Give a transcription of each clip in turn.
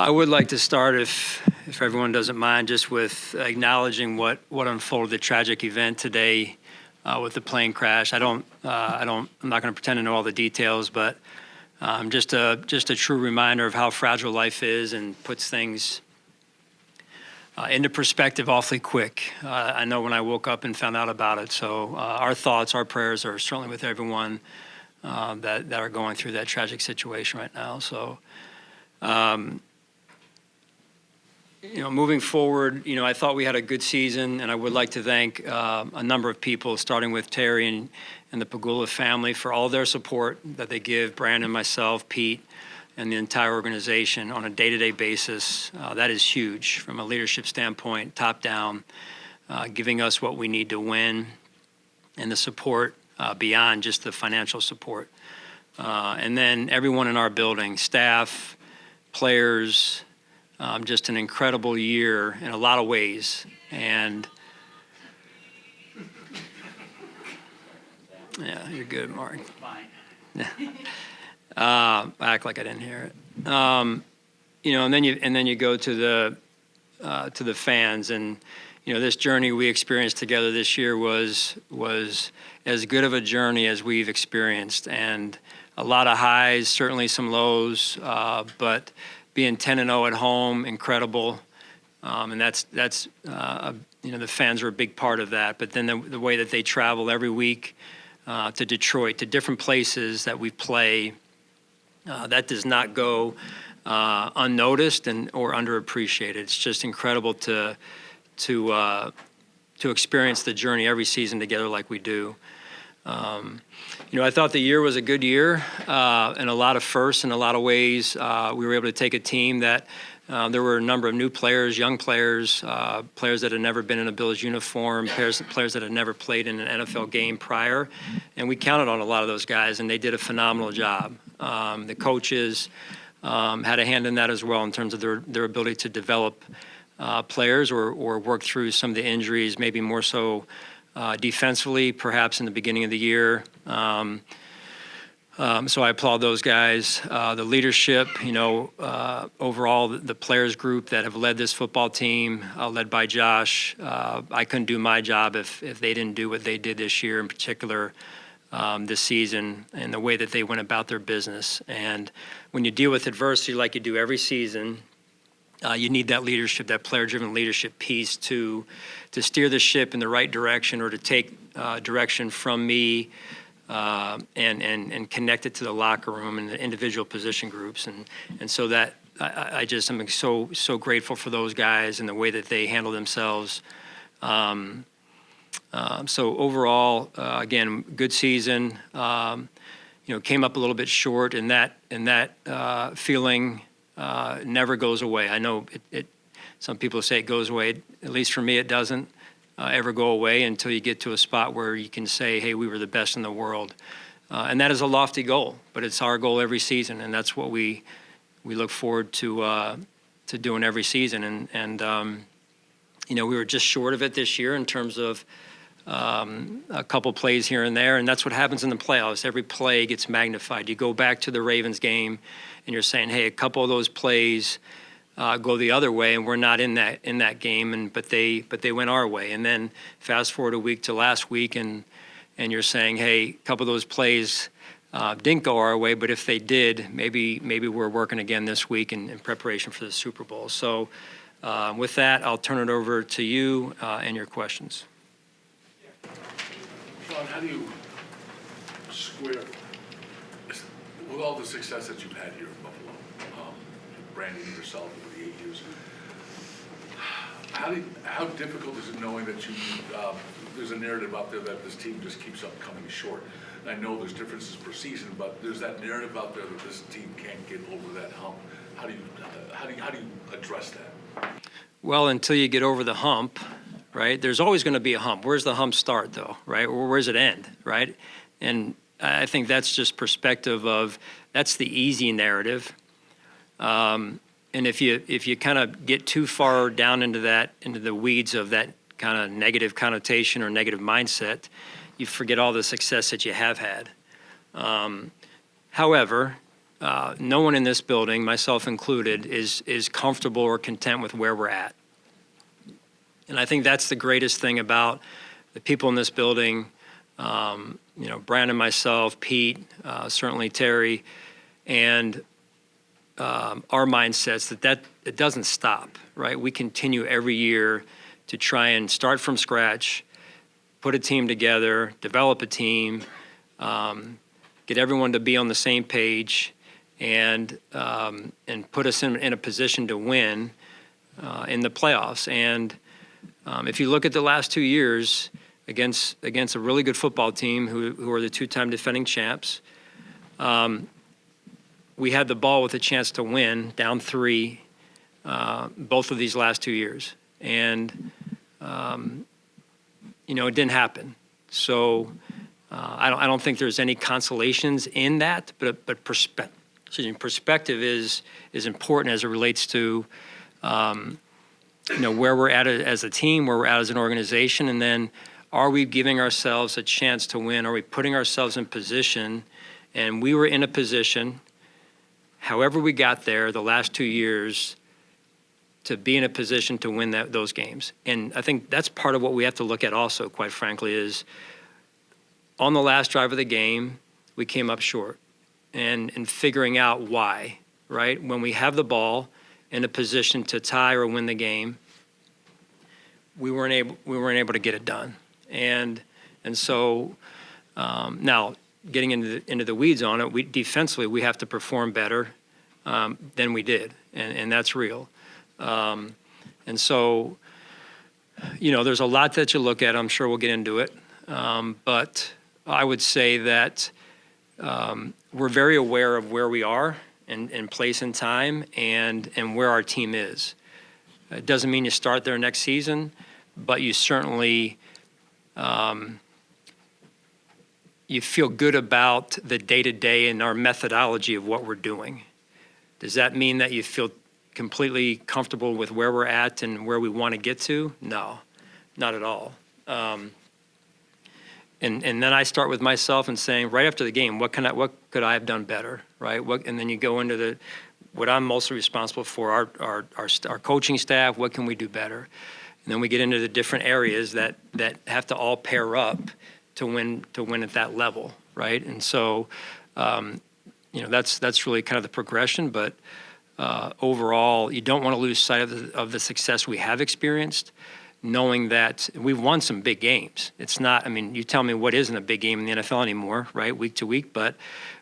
I would like to start, if everyone doesn't mind, just with acknowledging what unfolded, the tragic event today with the plane crash. I'm not going to pretend to know all the details, but just a true reminder of how fragile life is and puts things into perspective awfully quick. I know when I woke up and found out about it. So our thoughts, our prayers are certainly with everyone that are going through that tragic situation right now. So. Moving forward, I thought we had a good season, and I would like to thank a number of people, starting with Terry and the Pagula family, for all their support that they give Brandon, myself, Pete, and the entire organization on a day-to-day basis. That is huge from a leadership standpoint, top down, giving us what we need to win, and the support beyond just the financial support. And then everyone in our building, staff, players, just an incredible year in a lot of ways. And yeah, you're good, Mark. Fine. Act like I didn't hear it. And then you go to the fans, and this journey we experienced together this year was as good of a journey as we've experienced, and a lot of highs, certainly some lows, but being 10-0 at home, incredible, and that's the fans are a big part of that. But then the way that they travel every week to Detroit, to different places that we play, that does not go unnoticed or underappreciated. It's just incredible to experience the journey every season together like we do. I thought the year was a good year, and a lot of firsts in a lot of ways. We were able to take a team that there were a number of new players, young players, players that had never been in a Bills uniform, players that had never played in an NFL game prior, and we counted on a lot of those guys, and they did a phenomenal job. The coaches had a hand in that as well in terms of their ability to develop players or work through some of the injuries, maybe more so defensively, perhaps in the beginning of the year. So I applaud those guys. The leadership, overall, the players group that have led this football team, led by Josh. I couldn't do my job if they didn't do what they did this year, in particular this season, and the way that they went about their business. And when you deal with adversity like you do every season, you need that leadership, that player-driven leadership piece to steer the ship in the right direction, or to take direction from me and connect it to the locker room and the individual position groups. And so that I just am so grateful for those guys and the way that they handle themselves. So overall, again, good season. Came up a little bit short, and that feeling never goes away. I know it. Some people say it goes away. At least for me, it doesn't ever go away until you get to a spot where you can say, "Hey, we were the best in the world," and that is a lofty goal. But it's our goal every season, and that's what we look forward to doing every season. And we were just short of it this year in terms of a couple plays here and there, and that's what happens in the playoffs. Every play gets magnified. You go back to the Ravens game, and you're saying, "Hey, a couple of those plays go the other way, and we're not in that game." But they went our way. And then fast forward a week to last week, and you're saying, "Hey, a couple of those plays didn't go our way, but if they did, maybe we're working again this week in preparation for the Super Bowl." So with that, I'll turn it over to you and your questions. Sean, how do you square, with all the success that you've had here in Buffalo, Brandon, yourself over the 8 years, how difficult is it knowing that there's a narrative out there that this team just keeps up coming short? And I know there's differences per season, but there's that narrative out there that this team can't get over that hump. How do you address that? Well, until you get over the hump, right? There's always going to be a hump. Where's the hump start, though, right? Or where's it end, right? And I think that's just perspective of that's the easy narrative. And if you kind of get too far down into the weeds of that kind of negative connotation or negative mindset, you forget all the success that you have had. However, no one in this building, myself included, is comfortable or content with where we're at. And I think that's the greatest thing about the people in this building, Brandon, myself, Pete, certainly Terry, and our mindsets that it doesn't stop, right? We continue every year to try and start from scratch, put a team together, develop a team, get everyone to be on the same page, and put us in a position to win in the playoffs. And if you look at the last 2 years against a really good football team who are the two-time defending champs, we had the ball with a chance to win, down 3, both of these last 2 years. And, it didn't happen. So I don't think there's any consolations in that, but perspective is important as it relates to, where we're at as a team, where we're at as an organization, and then are we giving ourselves a chance to win? Are we putting ourselves in position? And we were in a position, however we got there the last 2 years, to be in a position to win those games. And I think that's part of what we have to look at also, quite frankly, is on the last drive of the game, we came up short. And figuring out why, right? When we have the ball in a position to tie or win the game, we weren't able to get it done. And so now getting into the weeds on it, defensively we have to perform better than we did, and that's real. And so, there's a lot that you look at. I'm sure we'll get into it, but I would say that we're very aware of where we are in place and time, and where our team is. It doesn't mean you start there next season, but you certainly you feel good about the day-to-day and our methodology of what we're doing. Does that mean that you feel completely comfortable with where we're at and where we want to get to? No, not at all. And then I start with myself and saying, right after the game, what could I have done better, right? And then you go into what I'm mostly responsible for, our coaching staff. What can we do better? And then we get into the different areas that have to all pair up to win at that level, right? And so, that's really kind of the progression. But overall, you don't want to lose sight of the success we have experienced, knowing that we've won some big games. It's not, you tell me what isn't a big game in the NFL anymore, right, week to week, but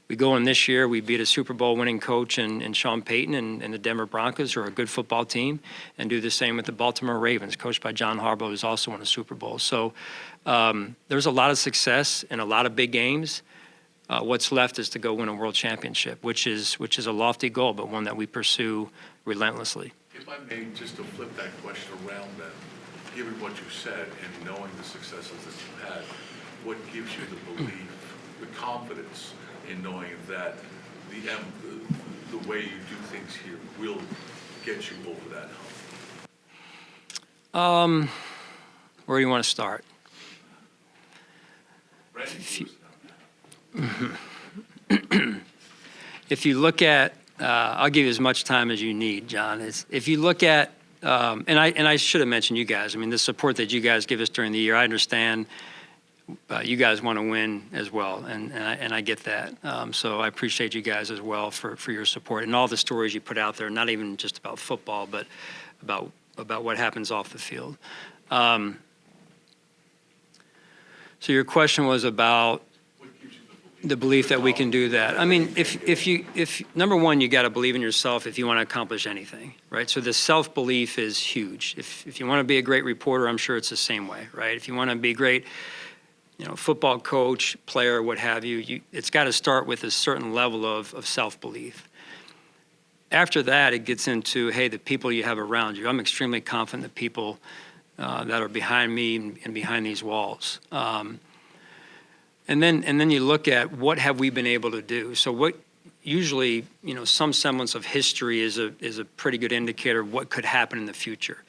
we go in this year, we beat a Super Bowl winning coach and Sean Payton and the Denver Broncos, who are a good football team, and do the same with the Baltimore Ravens, coached by John Harbaugh, who's also won a Super Bowl. So there's a lot of success in a lot of big games. What's left is to go win a world championship, which is a lofty goal, but one that we pursue relentlessly. If I may, just to flip that question around then, given what you said and knowing the successes that you've had, what gives you the belief, the confidence in knowing that the way you do things here will get you over that hump? Where do you want to start? If you look at, I'll give you as much time as you need, John. If you look at, and I should have mentioned you guys. The support that you guys give us during the year, I understand you guys want to win as well, and I get that. So I appreciate you guys as well for your support and all the stories you put out there, not even just about football, but about what happens off the field. So your question was about the belief that we can do that. If number one, you got to believe in yourself if you want to accomplish anything, right? So the self-belief is huge. If you want to be a great reporter, I'm sure it's the same way, right? If you want to be a great, football coach, player, what have you, it's got to start with a certain level of self-belief. After that, it gets into, hey, the people you have around you. I'm extremely confident in the people that are behind me and behind these walls. And then you look at what have we been able to do. So what usually, some semblance of history is a pretty good indicator of what could happen in the future.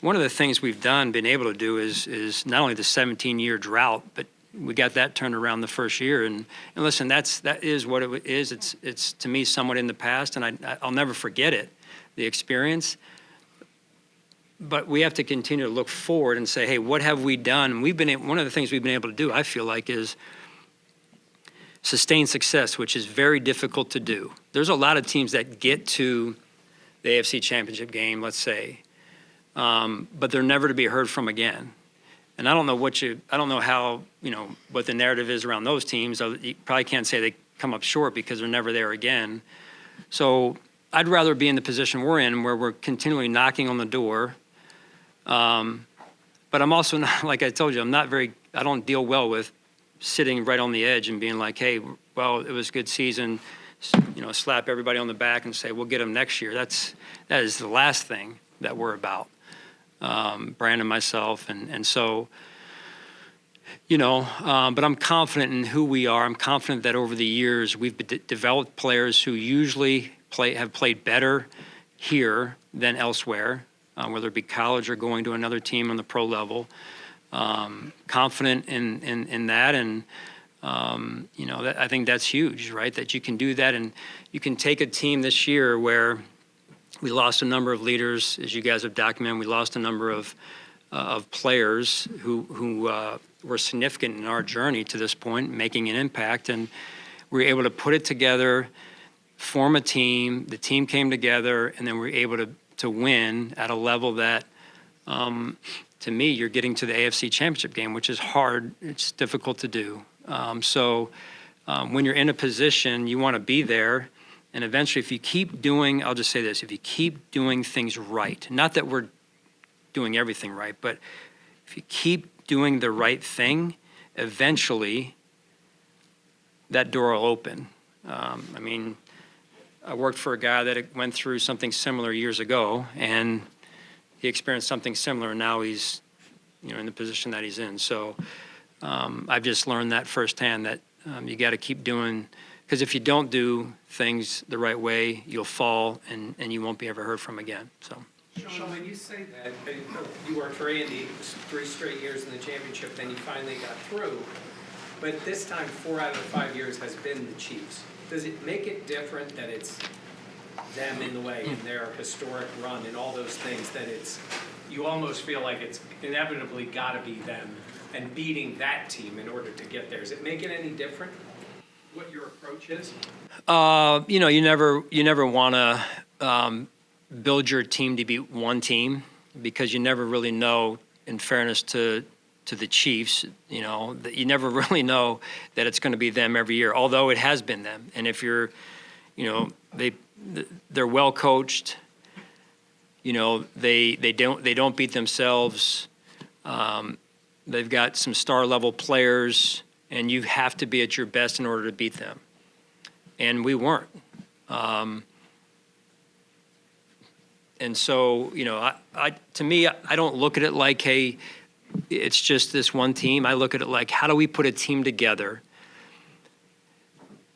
One of the things we've been able to do is not only the 17-year drought, but we got that turned around the first year. And listen, that is what it is. It's to me somewhat in the past, and I'll never forget it, the experience. But we have to continue to look forward and say, hey, what have we done? One of the things we've been able to do, I feel like, is sustain success, which is very difficult to do. There's a lot of teams that get to the AFC Championship game, let's say, but they're never to be heard from again. And I don't know how, what the narrative is around those teams. You probably can't say they come up short because they're never there again. So I'd rather be in the position we're in, where we're continually knocking on the door. But I'm also not, like I told you, I don't deal well with sitting right on the edge and being like, hey, well, it was a good season, slap everybody on the back and say, we'll get them next year. That is the last thing that we're about, Brandon, myself. And so, but I'm confident in who we are. I'm confident that over the years we've developed players who usually have played better here than elsewhere, whether it be college or going to another team on the pro level. Confident in that, and I think that's huge, right? That you can do that, and you can take a team this year where we lost a number of leaders, as you guys have documented. We lost a number of players who were significant in our journey to this point, making an impact, and we were able to put it together, form a team. The team came together, and then we were able to win at a level that. To me, you're getting to the AFC Championship game, which is hard. It's difficult to do. So when you're in a position, you want to be there. And eventually, if you keep doing, I'll just say this, if you keep doing things right, not that we're doing everything right, but if you keep doing the right thing, eventually that door will open. I worked for a guy that went through something similar years ago, and he experienced something similar, and now he's, in the position that he's in. So I've just learned that firsthand, that you got to keep doing, because if you don't do things the right way, you'll fall, and you won't be ever heard from again. So. Sean, when you say that, you worked for Andy 3 straight years in the championship, then you finally got through, but this time 4 out of the 5 years has been the Chiefs. Does it make it different that it's them in the way and their historic run and all those things, that you almost feel like it's inevitably got to be them and beating that team in order to get there? Does it make it any different what your approach is? You never want to build your team to be one team, because you never really know, in fairness to the Chiefs, that you never really know that it's going to be them every year, although it has been them. And if you're, they're well coached. They don't beat themselves. They've got some star level players, and you have to be at your best in order to beat them. And we weren't. And so, to me, I don't look at it like, hey, it's just this one team. I look at it like, how do we put a team together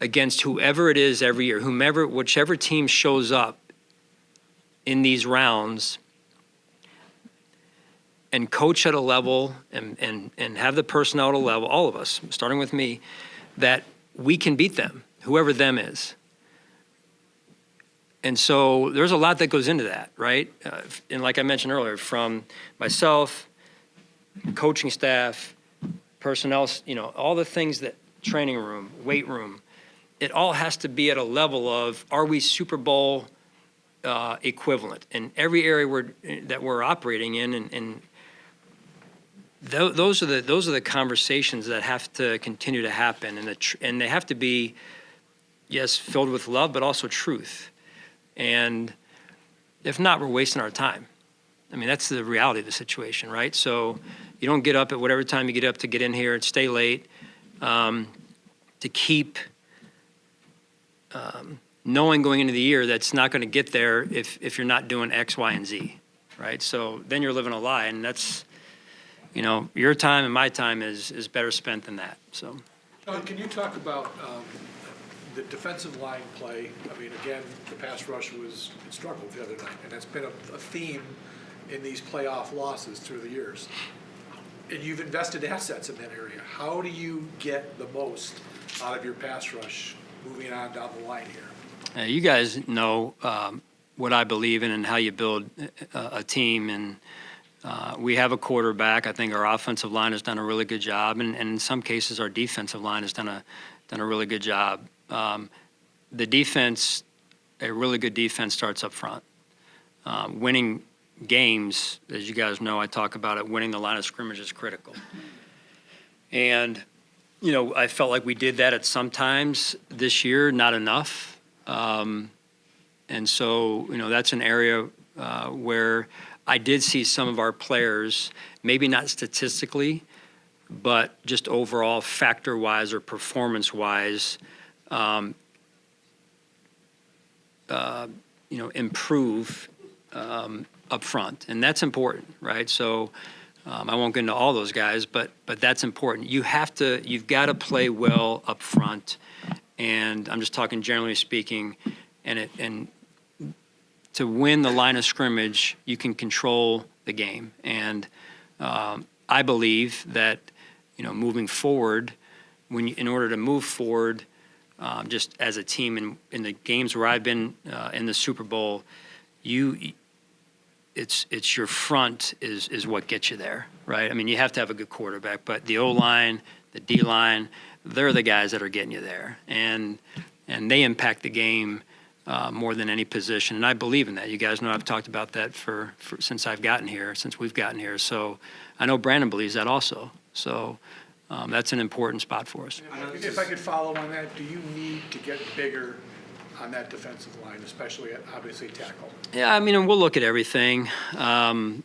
against whoever it is every year, whichever team shows up in these rounds, and coach at a level and have the personnel at a level, all of us, starting with me, that we can beat them, whoever them is. And so there's a lot that goes into that, right? And like I mentioned earlier, from myself, coaching staff, personnel, all the things that, training room, weight room, it all has to be at a level of, are we Super Bowl equivalent in every area that we're operating in, and those are the conversations that have to continue to happen, and they have to be, yes, filled with love, but also truth. And if not, we're wasting our time. That's the reality of the situation, right? So you don't get up at whatever time you get up to get in here and stay late, to keep knowing going into the year that's not going to get there if you're not doing X, Y, and Z, right? So then you're living a lie, and that's, your time and my time is better spent than that. So. Sean, can you talk about the defensive line play? Again, the pass rush struggled the other night, and that's been a theme in these playoff losses through the years. and you've invested assets in that area. How do you get the most out of your pass rush moving on down the line here? You guys know what I believe in and how you build a team. And we have a quarterback. I think our offensive line has done a really good job, and in some cases, our defensive line has done a really good job. The defense, a really good defense, starts up front. Winning games, as you guys know, I talk about it. Winning the line of scrimmage is critical, and I felt like we did that at some times this year, not enough. And so, that's an area where I did see some of our players, maybe not statistically, but just overall factor-wise or performance-wise, improve up front. And that's important, right? So I won't get into all those guys, but that's important. You've got to play well up front. And I'm just talking generally speaking, and to win the line of scrimmage, you can control the game. And I believe that, moving forward, in order to move forward, just as a team in the games where I've been in the Super Bowl, it's your front is what gets you there, right? I mean, you have to have a good quarterback, but the O-line, the D-line, they're the guys that are getting you there, and they impact the game more than any position. And I believe in that. You guys know I've talked about that since we've gotten here. So I know Brandon believes that also. So that's an important spot for us. If I could follow on that, do you need to get bigger on that defensive line, especially at, obviously, tackle? Yeah, I mean, and we'll look at everything. How do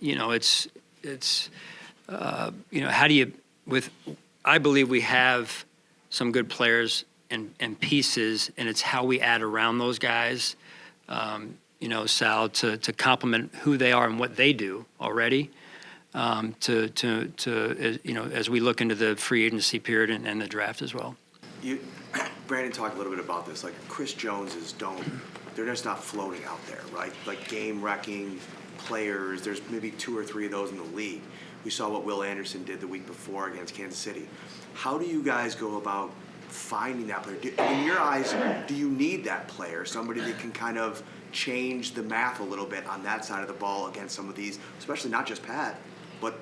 you, I believe we have some good players and pieces, and it's how we add around those guys, Sal, to complement who they are and what they do already, as we look into the free agency period and the draft as well. Brandon talked a little bit about this. Like Chris Joneses they're just not floating out there, right? Like game-wrecking players. There's maybe 2 or 3 of those in the league. We saw what Will Anderson did the week before against Kansas City. How do you guys go about finding that player? In your eyes, do you need that player, somebody that can kind of change the math a little bit on that side of the ball against some of these, especially not just Pat, but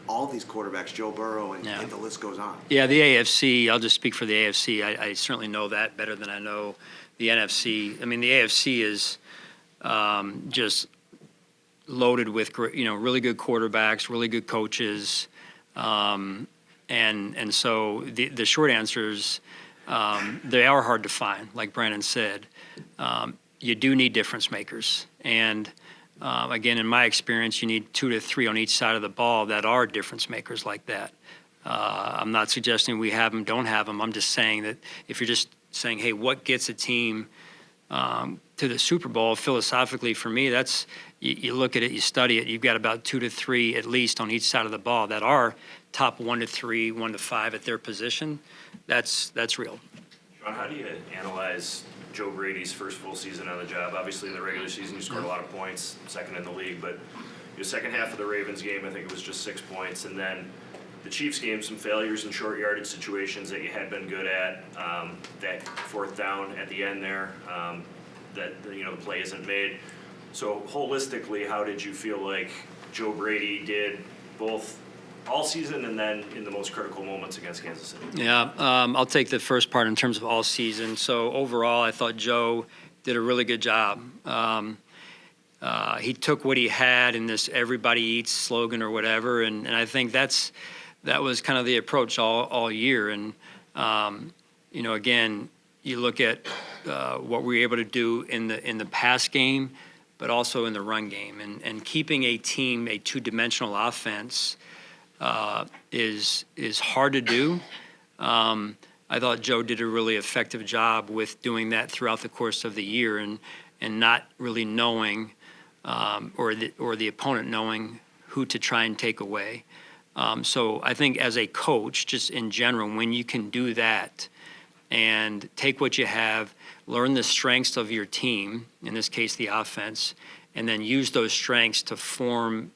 all these quarterbacks, Joe Burrow, and the list goes on. Yeah, the AFC, I'll just speak for the AFC. I certainly know that better than I know the NFC. I mean, the AFC is just loaded with really good quarterbacks, really good coaches, and so the short answer is they are hard to find, like Brandon said. You do need difference makers, and again, in my experience, you need 2 to 3 on each side of the ball that are difference makers like that. I'm not suggesting we have them, don't have them. I'm just saying that if you're just saying, hey, what gets a team to the Super Bowl, philosophically for me, that's you look at it, you study it, you've got about 2 to 3 at least on each side of the ball that are top 1 to 3, 1 to 5 at their position. That's real. Sean, how do you analyze Joe Brady's first full season on the job? Obviously, in the regular season, you scored a lot of points, second in the league, but your second half of the Ravens game, I think it was just 6 points, and then the Chiefs game, some failures in short yardage situations that you had been good at, that fourth down at the end there, that the play isn't made. So holistically, how did you feel like Joe Brady did both all season and then in the most critical moments against Kansas City? Yeah, I'll take the first part in terms of all season. So overall, I thought Joe did a really good job. He took what he had in this "everybody eats" slogan or whatever, and I think that was kind of the approach all year. And again, you look at what we were able to do in the pass game, but also in the run game, and keeping a team a 2-dimensional offense is hard to do. I thought Joe did a really effective job with doing that throughout the course of the year, and not really knowing or the opponent knowing who to try and take away. So I think as a coach, just in general, when you can do that and take what you have, learn the strengths of your team, in this case the offense, and then use those strengths to form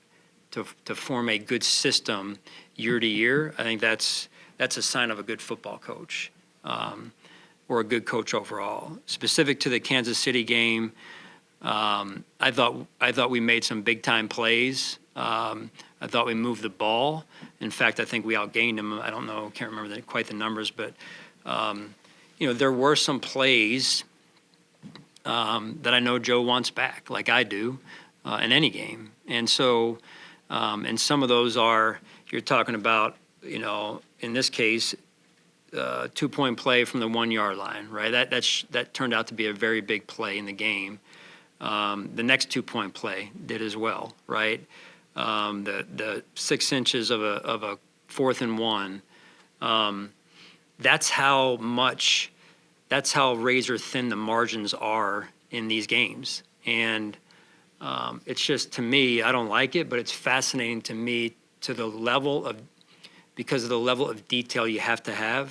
to form a good system year to year, I think that's a sign of a good football coach, or a good coach overall. Specific to the Kansas City game, I thought we made some big time plays. I thought we moved the ball. In fact, I think we outgained them. I don't know, can't remember quite the numbers, but there were some plays that I know Joe wants back, like I do, in any game. And so, and some of those are, you're talking about, in this case, 2-point play from the 1 yard line, right? That turned out to be a very big play in the game. The next 2-point play did as well, right? The 6 inches of a 4th and 1. That's how razor thin the margins are in these games. And it's just, to me, I don't like it, but it's fascinating to me because of the level of detail you have to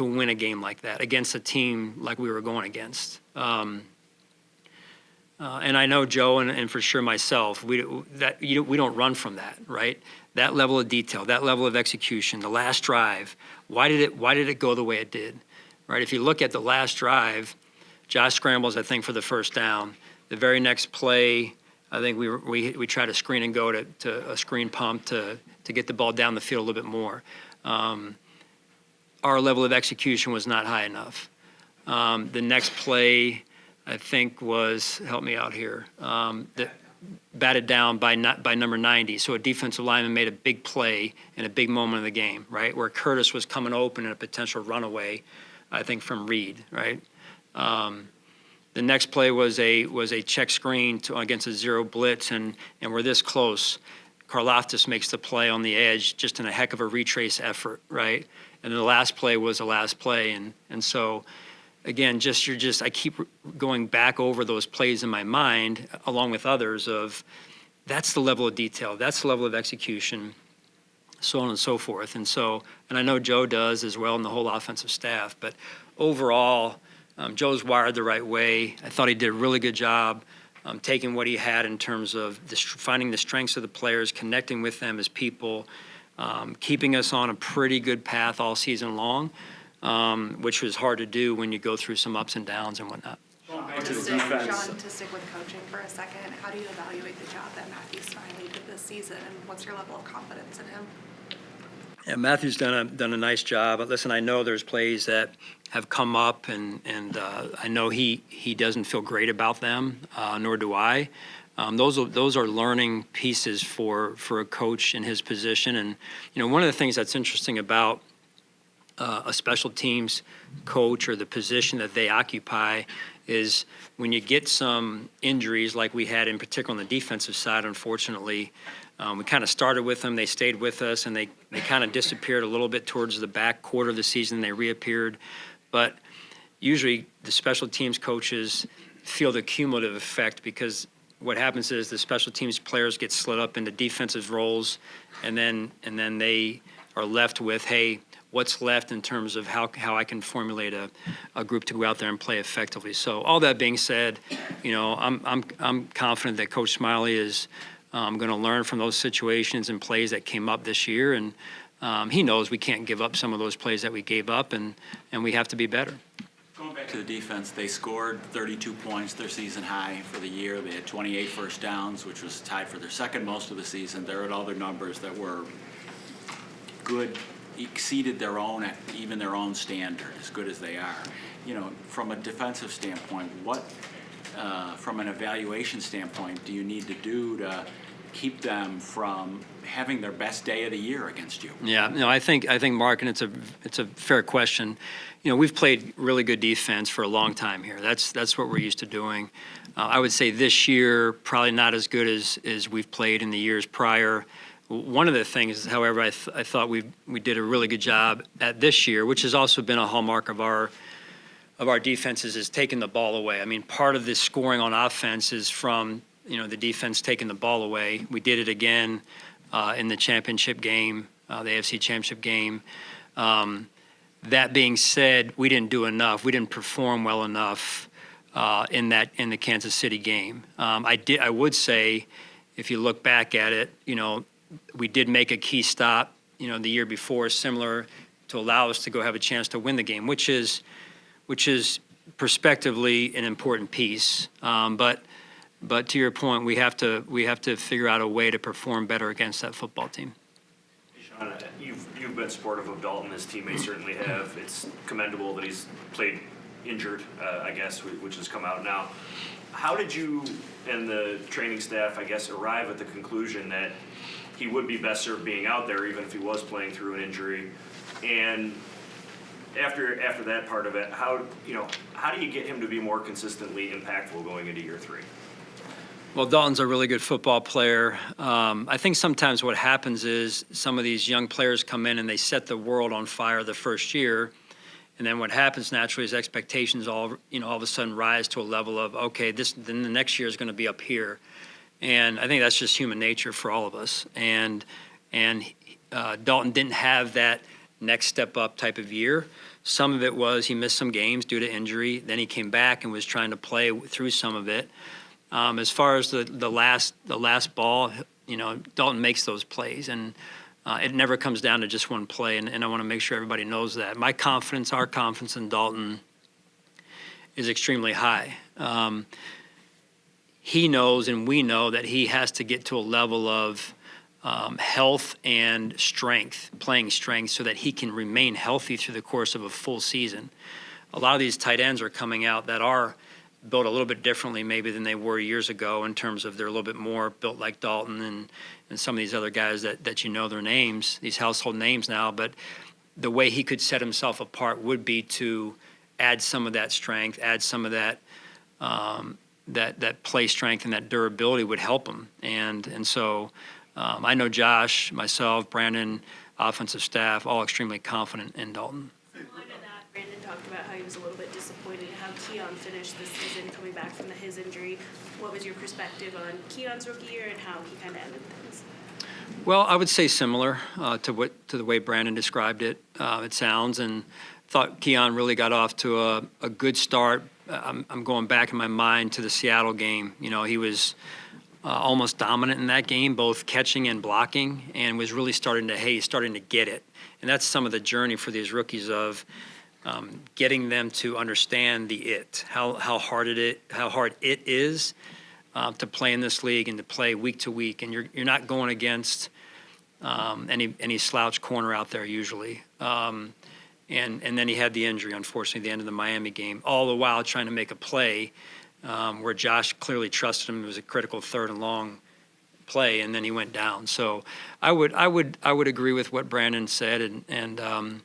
win a game like that against a team like we were going against. And I know Joe and for sure myself, we don't run from that, right? That level of detail, that level of execution, the last drive. Why did it go the way it did, right? If you look at the last drive, Josh scrambles, I think, for the first down. The very next play, I think we try to screen and go to a screen pump to get the ball down the field a little bit more. Our level of execution was not high enough. The next play, I think, was, help me out here, batted down by number 90. So a defensive lineman made a big play in a big moment of the game, right, where Curtis was coming open in a potential runaway, I think, from Reed, right? The next play was a check screen against a zero blitz, and we're this close. Karlaftis makes the play on the edge, just in a heck of a retrace effort, right? And then the last play was the last play, and so. Again, I keep going back over those plays in my mind, along with others, of that's the level of detail, that's the level of execution, so on and so forth. And I know Joe does as well, and the whole offensive staff. But overall, Joe's wired the right way. I thought he did a really good job taking what he had in terms of finding the strengths of the players, connecting with them as people, keeping us on a pretty good path all season long. Which was hard to do when you go through some ups and downs and whatnot. Sean, to stick with coaching for a second, how do you evaluate the job that Matthew Smiley did this season, and what's your level of confidence in him? Yeah, Matthew's done a nice job. But listen, I know there's plays that have come up, and I know he doesn't feel great about them, nor do I. Those are learning pieces for a coach in his position. And one of the things that's interesting about a special teams coach, or the position that they occupy, is when you get some injuries like we had in particular on the defensive side. Unfortunately, we kind of started with them, they stayed with us, and they kind of disappeared a little bit towards the back quarter of the season. They reappeared, but usually the special teams coaches feel the cumulative effect, because what happens is the special teams players get split up into defensive roles, and then they are left with, hey, what's left in terms of how I can formulate a group to go out there and play effectively. So all that being said, I'm confident that Coach Smiley is going to learn from those situations and plays that came up this year, and he knows we can't give up some of those plays that we gave up, and we have to be better. Going back to the defense, they scored 32 points, their season high for the year. They had 28 first downs, which was tied for their second most of the season. There are other numbers that were good, exceeded their own, even their own standard, as good as they are. From a defensive standpoint, what, from an evaluation standpoint, do you need to do to keep them from having their best day of the year against you? Yeah, I think Mark, and it's a fair question. We've played really good defense for a long time here. That's what we're used to doing. I would say this year probably not as good as we've played in the years prior. One of the things, however, I thought we did a really good job at this year, which has also been a hallmark of our defenses, is taking the ball away. I mean, part of this scoring on offense is from the defense taking the ball away. We did it again in the championship game, the AFC championship game. That being said, we didn't do enough. We didn't perform well enough in the Kansas City game. I would say, if you look back at it, we did make a key stop, the year before, similar to allow us to go have a chance to win the game, which is prospectively an important piece. But to your point, we have to figure out a way to perform better against that football team. Sean, you've been supportive of Dalton. His teammates certainly have. It's commendable that he's played injured, I guess, which has come out now. How did you and the training staff, I guess, arrive at the conclusion that he would be best served being out there, even if he was playing through an injury? And after that part of it, how do you get him to be more consistently impactful going into year 3? Well, Dalton's a really good football player. I think sometimes what happens is some of these young players come in and they set the world on fire the first year. And then what happens naturally is expectations all of a sudden rise to a level of, okay, then the next year is going to be up here. And I think that's just human nature for all of us. And Dalton didn't have that next step up type of year. Some of it was he missed some games due to injury. Then he came back and was trying to play through some of it. As far as the last ball, Dalton makes those plays, and it never comes down to just one play. And I want to make sure everybody knows that. Our confidence in Dalton is extremely high. He knows, and we know, that he has to get to a level of health and strength, playing strength, so that he can remain healthy through the course of a full season. A lot of these tight ends are coming out that are built a little bit differently maybe than they were years ago, in terms of they're a little bit more built like Dalton and some of these other guys that their names, these household names now. But the way he could set himself apart would be to add some of that strength, add some of that that play strength, and that durability would help him. And so I know Josh, myself, Brandon, offensive staff, all extremely confident in Dalton. Under that, Brandon talked about how he was a little bit disappointed how Keon finished this season coming back from his injury. What was your perspective on Keon's rookie year and how he kind of ended things? Well, I would say similar to the way Brandon described it. It sounds, and thought Keon really got off to a good start. I'm going back in my mind to the Seattle game. He was almost dominant in that game, both catching and blocking, and was really starting to get it. And that's some of the journey for these rookies of getting them to understand how hard it is to play in this league and to play week to week. And you're not going against any slouch corner out there usually. And then he had the injury, unfortunately, at the end of the Miami game, all the while trying to make a play where Josh clearly trusted him. It was a critical 3rd and long play, and then he went down. So I would agree with what Brandon said, and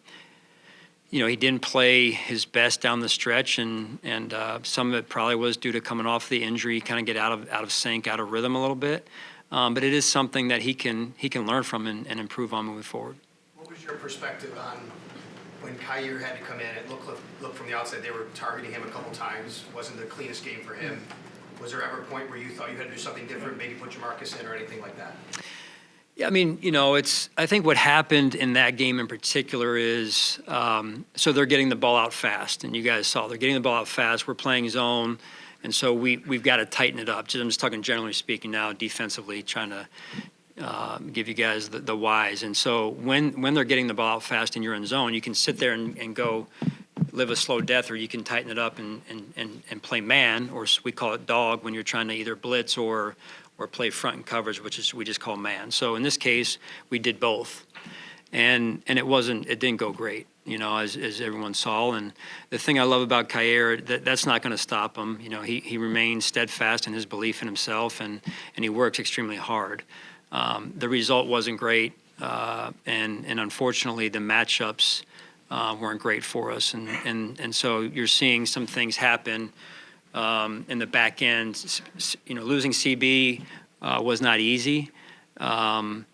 he didn't play his best down the stretch, and some of it probably was due to coming off the injury, kind of get out of sync, out of rhythm a little bit. But it is something that he can learn from and improve on moving forward. What was your perspective on when Kyer had to come in? It looked from the outside they were targeting him a couple times. Wasn't the cleanest game for him. Was there ever a point where you thought you had to do something different, maybe put Jamarcus in or anything like that? Yeah, I mean, I think what happened in that game in particular is, so they're getting the ball out fast, and you guys saw they're getting the ball out fast. We're playing zone, and so we've got to tighten it up. I'm just talking generally speaking now, defensively, trying to give you guys the whys. And so when they're getting the ball out fast and you're in zone, you can sit there and go live a slow death, or you can tighten it up and play man, or we call it dog, when you're trying to either blitz or play front and coverage, we just call man. So in this case, we did both, and it didn't go great, as everyone saw. And the thing I love about Kyer, that's not going to stop him. He remains steadfast in his belief in himself, and he works extremely hard. The result wasn't great, and unfortunately the matchups weren't great for us, and so you're seeing some things happen in the back end. Losing CB was not easy, and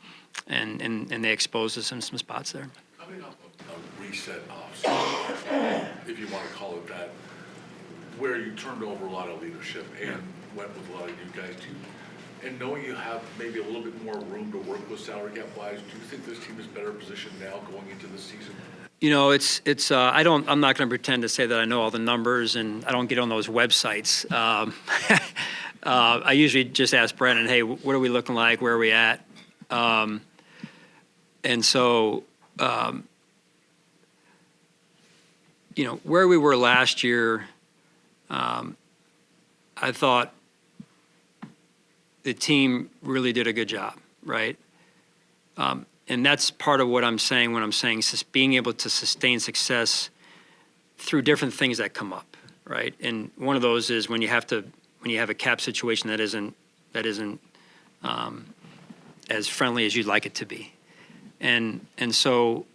they exposed us in some spots there. Coming off a reset offseason, if you want to call it that, where you turned over a lot of leadership and went with a lot of new guys too. And knowing you have maybe a little bit more room to work with salary cap wise, do you think this team is better positioned now going into this season? I'm not going to pretend to say that I know all the numbers, and I don't get on those websites. I usually just ask Brennan, hey, what are we looking like? Where are we at? And so, where we were last year, I thought the team really did a good job, right? And that's part of what I'm saying when I'm saying being able to sustain success through different things that come up, right? And one of those is when you have a cap situation that isn't as friendly as you'd like it to be, and so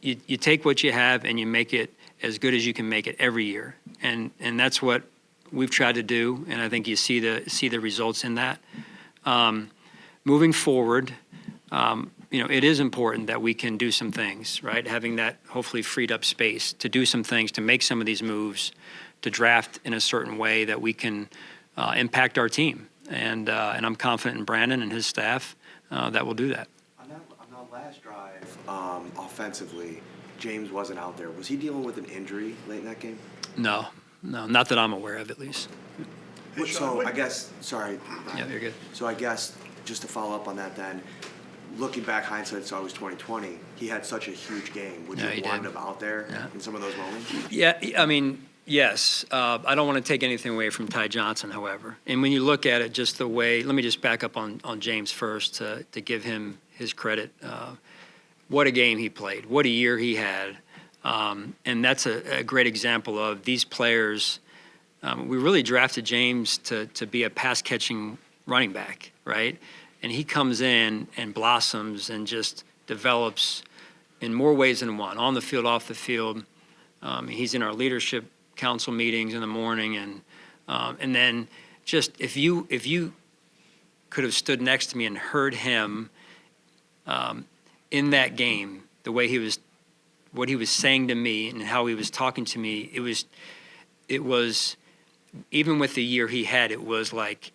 you take what you have and you make it as good as you can make it every year, and that's what we've tried to do, and I think you see the results in that. Moving forward, it is important that we can do some things, right? Having that hopefully freed up space to do some things, to make some of these moves, to draft in a certain way that we can impact our team. And I'm confident in Brandon and his staff that will do that. On that last drive, offensively, James wasn't out there. Was he dealing with an injury late in that game? No, not that I'm aware of, at least. So I guess, sorry. Yeah, you're good. So I guess, just to follow up on that then, looking back, hindsight, it's always 2020. He had such a huge game. Would you have wanted him out there in some of those moments? Yeah, I mean, yes. I don't want to take anything away from Ty Johnson, however. And when you look at it just the way, let me just back up on James first to give him his credit. What a game he played. What a year he had. And that's a great example of these players. We really drafted James to be a pass-catching running back, right? And he comes in and blossoms and just develops in more ways than one, on the field, off the field. He's in our leadership council meetings in the morning, and then just if you could have stood next to me and heard him in that game, the way what he was saying to me and how he was talking to me, it was even with the year he had, it was like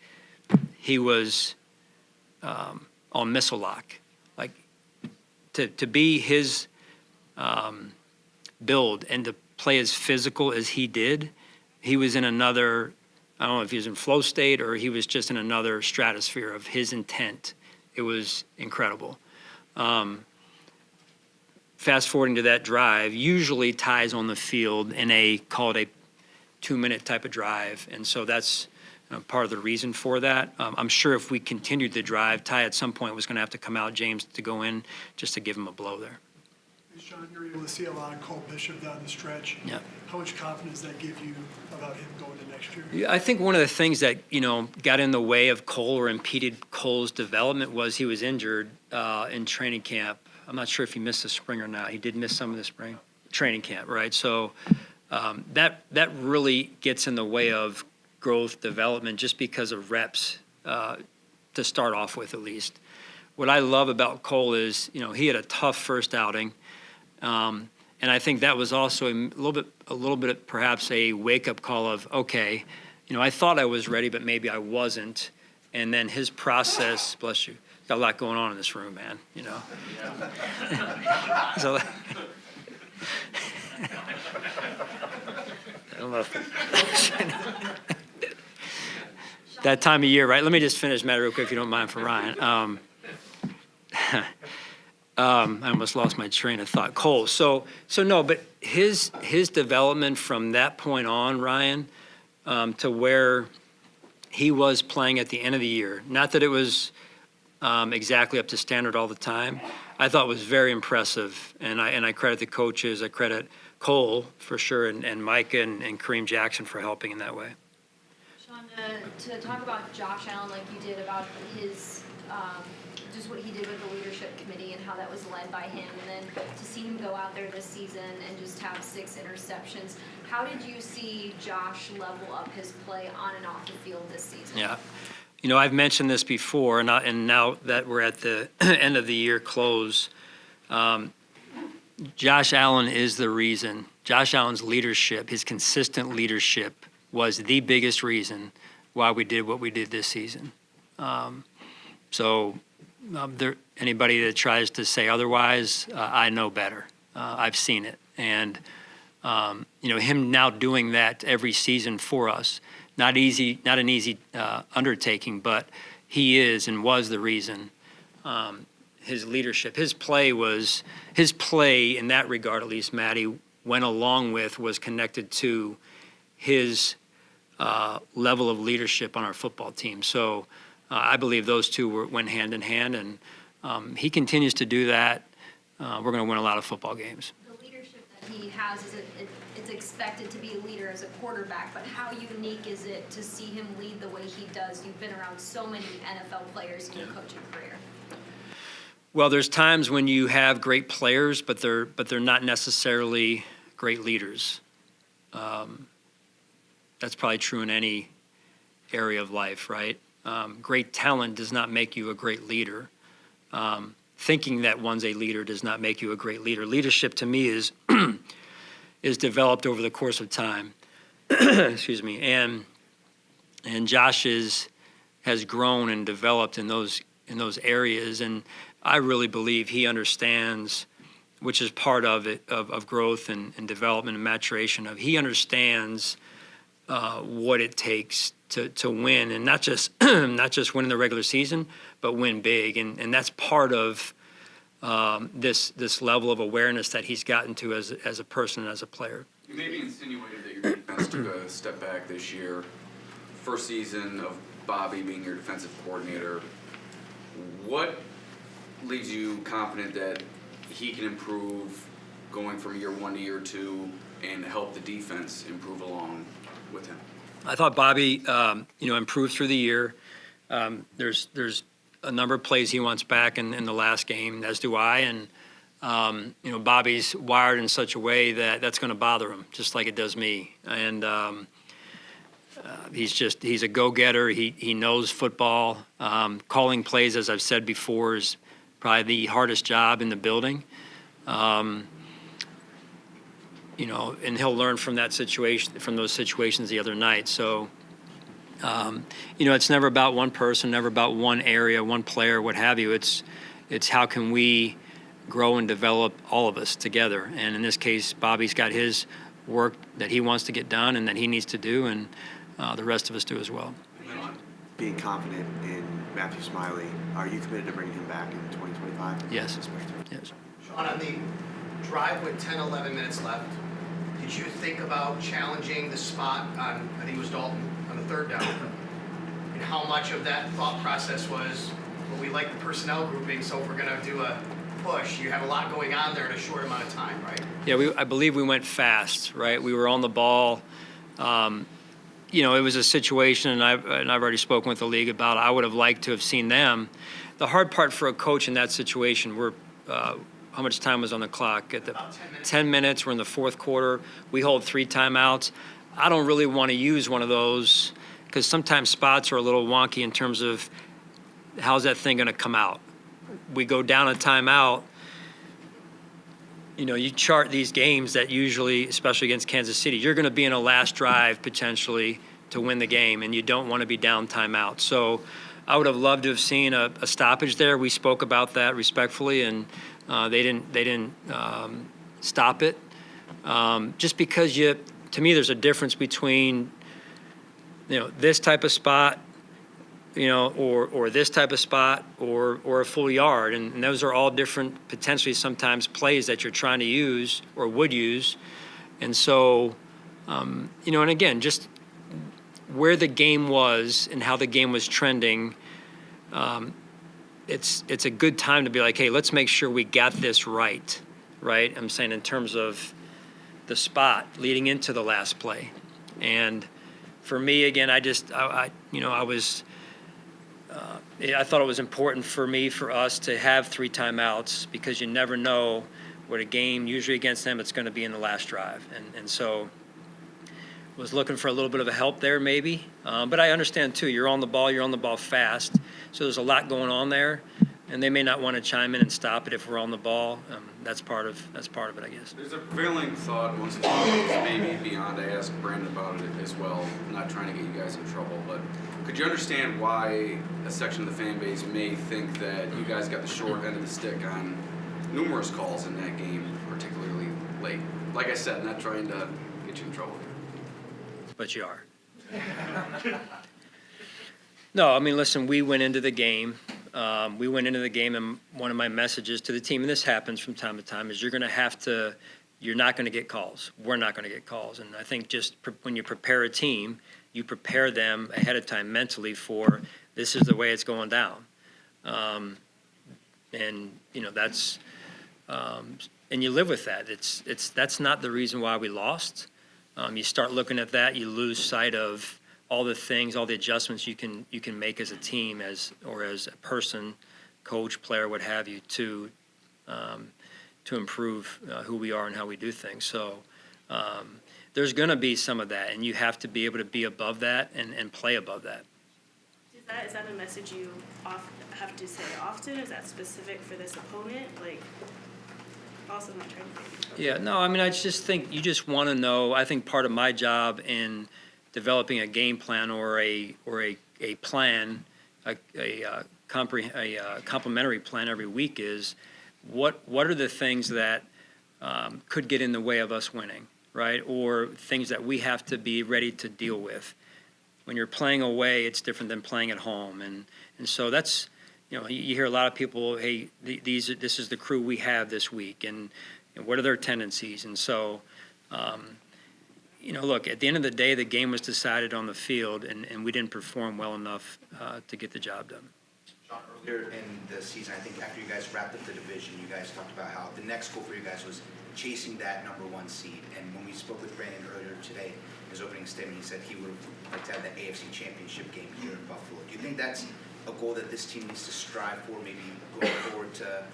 he was on missile lock. Like to be his build and to play as physical as he did, he was in another, I don't know if he was in flow state or he was just in another stratosphere of his intent. It was incredible. Fast forwarding to that drive, usually Ty's on the field in call it a 2-minute type of drive. And so that's part of the reason for that. I'm sure if we continued the drive, Ty at some point was going to have to come out, James to go in just to give him a blow there. Sean, you're able to see a lot of Cole Bishop down the stretch. Yeah. How much confidence does that give you about him going to next year? Yeah, I think one of the things that, got in the way of Cole or impeded Cole's development was he was injured in training camp. I'm not sure if he missed the spring or not. He did miss some of the spring training camp, right? So that really gets in the way of growth, development, just because of reps to start off with, at least. What I love about Cole is, he had a tough first outing. And I think that was also a little bit perhaps a wake-up call of, okay, I thought I was ready, but maybe I wasn't. And then his process, bless you, got a lot going on in this room, man, So, I don't know that time of year, right? Let me just finish, Matt, real quick, if you don't mind, for Ryan. I almost lost my train of thought. Cole. So no, but his development from that point on, Ryan, to where he was playing at the end of the year, not that it was exactly up to standard all the time, I thought was very impressive. And I credit the coaches, I credit Cole for sure, and Micah and Kareem Jackson for helping in that way. Sean, to talk about Josh Allen like you did about his just what he did with the leadership committee and how that was led by him, and then to see him go out there this season and just have 6 interceptions. How did you see Josh level up his play on and off the field this season? Yeah. I've mentioned this before, and now that we're at the end of the year close, Josh Allen is the reason. Josh Allen's leadership, his consistent leadership, was the biggest reason why we did what we did this season. Anybody that tries to say otherwise, I know better. I've seen it. And, him now doing that every season for us, not an easy undertaking, but he is and was the reason. His leadership, his play in that regard, at least, Matty, went along with, was connected to his level of leadership on our football team. So I believe those two went hand in hand, and he continues to do that. We're going to win a lot of football games. The leadership that he has, it's expected to be a leader as a quarterback, but how unique is it to see him lead the way he does? You've been around so many NFL players in your coaching career. Well, there's times when you have great players, but they're not necessarily great leaders. That's probably true in any area of life, right? Great talent does not make you a great leader. Thinking that one's a leader does not make you a great leader. Leadership, to me, is is developed over the course of time. Excuse me. And Josh has grown and developed in those areas, and I really believe he understands, which is part of it, of growth and development and maturation. He understands what it takes to win, and not just win in the regular season, but win big. And that's part of this level of awareness that he's gotten to as a person and as a player. You maybe insinuated that your defense took a step back this year. First season of Bobby being your defensive coordinator. What leaves you confident that he can improve going from year 1 to year 2 and help the defense improve along with him? I thought Bobby, improved through the year. There's a number of plays he wants back in the last game, as do I. And Bobby's wired in such a way that that's going to bother him, just like it does me. And he's a go-getter. He knows football. Calling plays, as I've said before, is probably the hardest job in the building. And he'll learn from those situations the other night. So, it's never about one person, never about one area, one player, what have you. It's how can we grow and develop all of us together. And in this case, Bobby's got his work that he wants to get done and that he needs to do, and the rest of us do as well. Being confident in Matthew Smiley, are you committed to bringing him back in 2025? Yes. Yes. Sean, on the drive with 10, 11 minutes left, did you think about challenging the spot on, I think it was Dalton, on the third down? And how much of that thought process was, well, we like the personnel grouping, so if we're going to do a push, you have a lot going on there in a short amount of time, right? Yeah, I believe we went fast, right? We were on the ball. It was a situation, and I've already spoken with the league about it. I would have liked to have seen them. The hard part for a coach in that situation, how much time was on the clock? At the 10 minutes. We're in the fourth quarter. We hold 3 timeouts. I don't really want to use one of those because sometimes spots are a little wonky in terms of how's that thing going to come out. We go down a timeout. You chart these games that usually, especially against Kansas City, you're going to be in a last drive potentially to win the game, and you don't want to be down timeout. So I would have loved to have seen a stoppage there. We spoke about that respectfully, and they didn't stop it. Just because to me, there's a difference between this type of spot, or this type of spot, or a full yard, and those are all different, potentially sometimes plays that you're trying to use or would use, and so, and again, just where the game was and how the game was trending, it's a good time to be like, hey, let's make sure we got this right. I'm saying in terms of the spot leading into the last play, and for me, again, I thought it was important for us to have 3 timeouts because you never know what a game, usually against them, it's going to be in the last drive. And so was looking for a little bit of a help there maybe. But I understand, too, you're on the ball fast. So there's a lot going on there. And they may not want to chime in and stop it if we're on the ball. That's part of it, I guess. There's a prevailing thought, once maybe beyond, I asked Brandon about it as well, not trying to get you guys in trouble, but could you understand why a section of the fan base may think that you guys got the short end of the stick on numerous calls in that game, particularly late? Like I said, not trying to get you in trouble. But you are. No, I mean, listen, we went into the game. And one of my messages to the team, and this happens from time to time, is you're not going to get calls. We're not going to get calls. And I think when you prepare a team, you prepare them ahead of time mentally for this is the way it's going down. And you live with that. That's not the reason why we lost. You start looking at that, you lose sight of all the things, all the adjustments you can make as a team, as a person, coach, player, what have you, to improve who we are and how we do things. So there's going to be some of that, and you have to be able to be above that and play above that. Is that a message you have to say often? Is that specific for this opponent? Like, also not trying to. Yeah, no, I mean, I just think you just want to know. I think part of my job in developing a game plan or a plan, a complementary plan every week is what are the things that could get in the way of us winning, right? Or things that we have to be ready to deal with. When you're playing away, it's different than playing at home, and so that's, you hear a lot of people, hey, this is the crew we have this week, and what are their tendencies, and so. Look, at the end of the day, the game was decided on the field, and we didn't perform well enough to get the job done. Sean, earlier in the season, I think after you guys wrapped up the division, you guys talked about how the next goal for you guys was chasing that #1 seed. And when we spoke with Brandon earlier today, his opening statement, he said he would like to have the AFC Championship game here in Buffalo. Do you think that's a goal that this team needs to strive for, maybe going forward to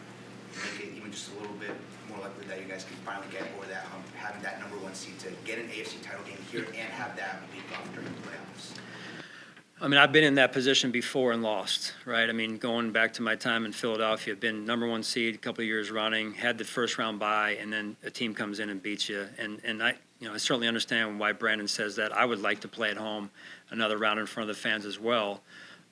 make it even just a little bit more likely that you guys can finally get over that hump, having that #1 seed to get an AFC title game here and have that week off during the playoffs? I mean, I've been in that position before and lost, right? I mean, going back to my time in Philadelphia, I've been #1 seed a couple of years running, had the first round bye, and then a team comes in and beats you. And I certainly understand why Brandon says that. I would like to play at home another round in front of the fans as well.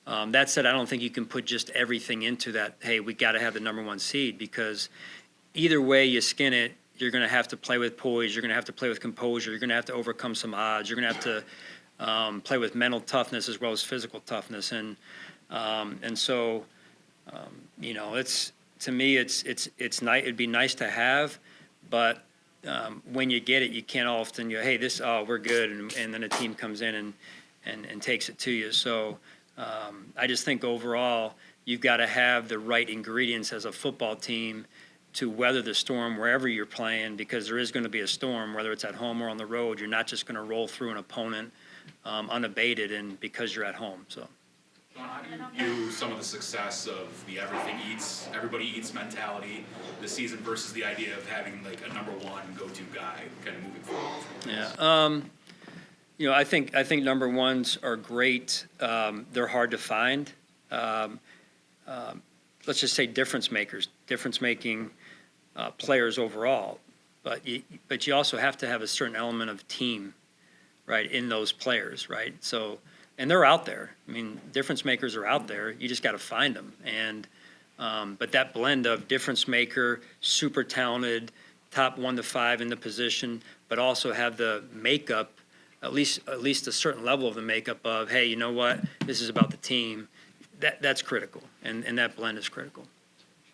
That said, I don't think you can put just everything into that, hey, we got to have the #1 seed, because either way you skin it, you're going to have to play with poise, you're going to have to play with composure, you're going to have to overcome some odds, you're going to have to play with mental toughness as well as physical toughness. And so, it's, to me, it's nice. It'd be nice to have, but when you get it, you can't often go, hey, we're good, and then a team comes in and takes it to you. So I just think overall you've got to have the right ingredients as a football team to weather the storm wherever you're playing, because there is going to be a storm, whether it's at home or on the road. You're not just going to roll through an opponent unabated and because you're at home. So. Sean, how do you view some of the success of the everybody eats mentality this season versus the idea of having like a #1 go-to guy kind of moving forward? Yeah. I think #1s are great. They're hard to find. Let's just say difference-making players overall. But you also have to have a certain element of team, right, in those players, right? So, and they're out there. I mean, difference makers are out there. You just got to find them. And but that blend of difference maker, super talented, top 1 to 5 in the position, but also have the makeup, at least a certain level of the makeup of, hey, you know what? This is about the team. That's critical, and that blend is critical.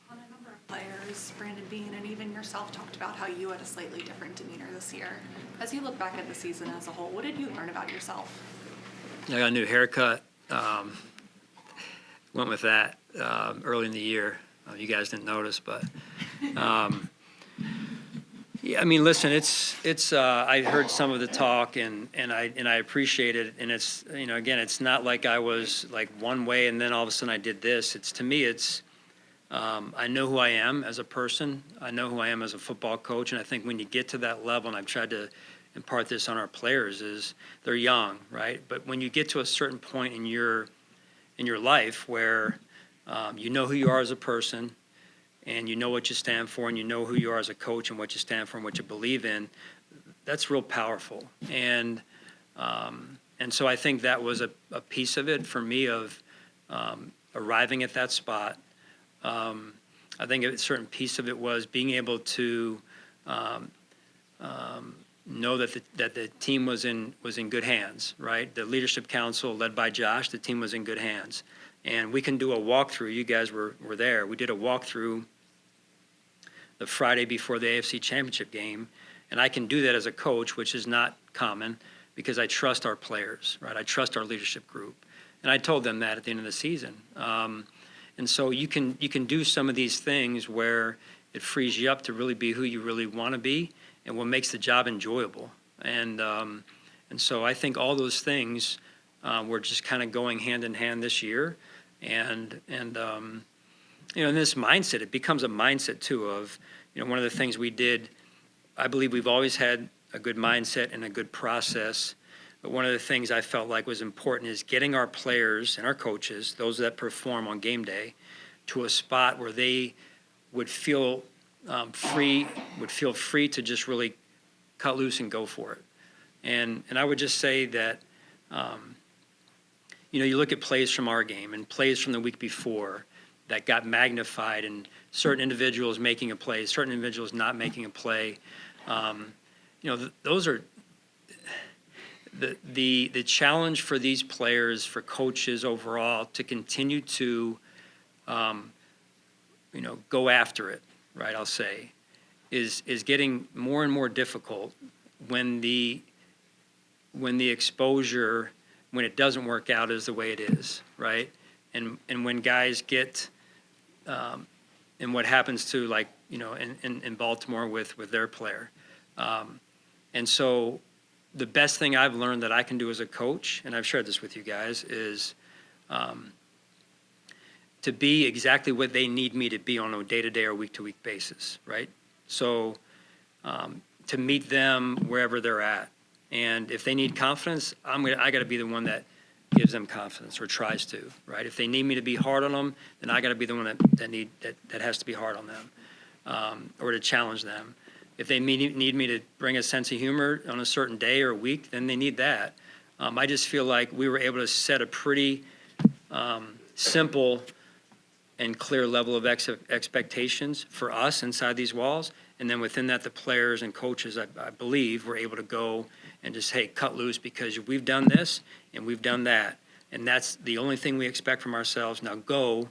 On a number of players, Brandon Bean and even yourself talked about how you had a slightly different demeanor this year. As you look back at the season as a whole, what did you learn about yourself? I got a new haircut. Went with that early in the year. You guys didn't notice, but yeah. I mean, listen. It's. I heard some of the talk, and I appreciate it. And it's, again, it's not like I was like one way and then all of a sudden I did this. It's, to me, it's. I know who I am as a person. I know who I am as a football coach. And I think when you get to that level, and I've tried to impart this on our players, is they're young, right? But when you get to a certain point in your life where you know who you are as a person, and you know what you stand for, and you know who you are as a coach and what you stand for and what you believe in, that's real powerful. And so I think that was a piece of it for me of arriving at that spot. I think a certain piece of it was being able to know that the team was in good hands, right? The leadership council led by Josh, the team was in good hands. And we can do a walkthrough. You guys were there. We did a walkthrough the Friday before the AFC Championship game, and I can do that as a coach, which is not common because I trust our players, right? I trust our leadership group, and I told them that at the end of the season. And so you can do some of these things where it frees you up to really be who you really want to be, and what makes the job enjoyable. And so I think all those things were just kind of going hand in hand this year, and you know, in this mindset, it becomes a mindset too of, you know, one of the things we did, I believe we've always had a good mindset and a good process, but one of the things I felt like was important is getting our players and our coaches, those that perform on game day, to a spot where they would feel free to just really cut loose and go for it. And I would just say that, you know, you look at plays from our game and plays from the week before that got magnified, and certain individuals making a play, certain individuals not making a play. You know, those are the challenge for these players, for coaches overall, to continue to, you know, go after it, right, I'll say, is getting more and more difficult when the exposure, when it doesn't work out is the way it is, right? And when guys get, and what happens to, like, you know, in Baltimore with their player. And so the best thing I've learned that I can do as a coach, and I've shared this with you guys, is to be exactly what they need me to be on a day-to-day or week-to-week basis, right? So to meet them wherever they're at. And if they need confidence, I got to be the one that gives them confidence or tries to, right? If they need me to be hard on them, then I got to be the one that has to be hard on them, or to challenge them. If they need me to bring a sense of humor on a certain day or week, then they need that. I just feel like we were able to set a pretty simple and clear level of expectations for us inside these walls. And then within that, the players and coaches, I believe, were able to go and just, hey, cut loose, because we've done this and we've done that. And that's the only thing we expect from ourselves. Now go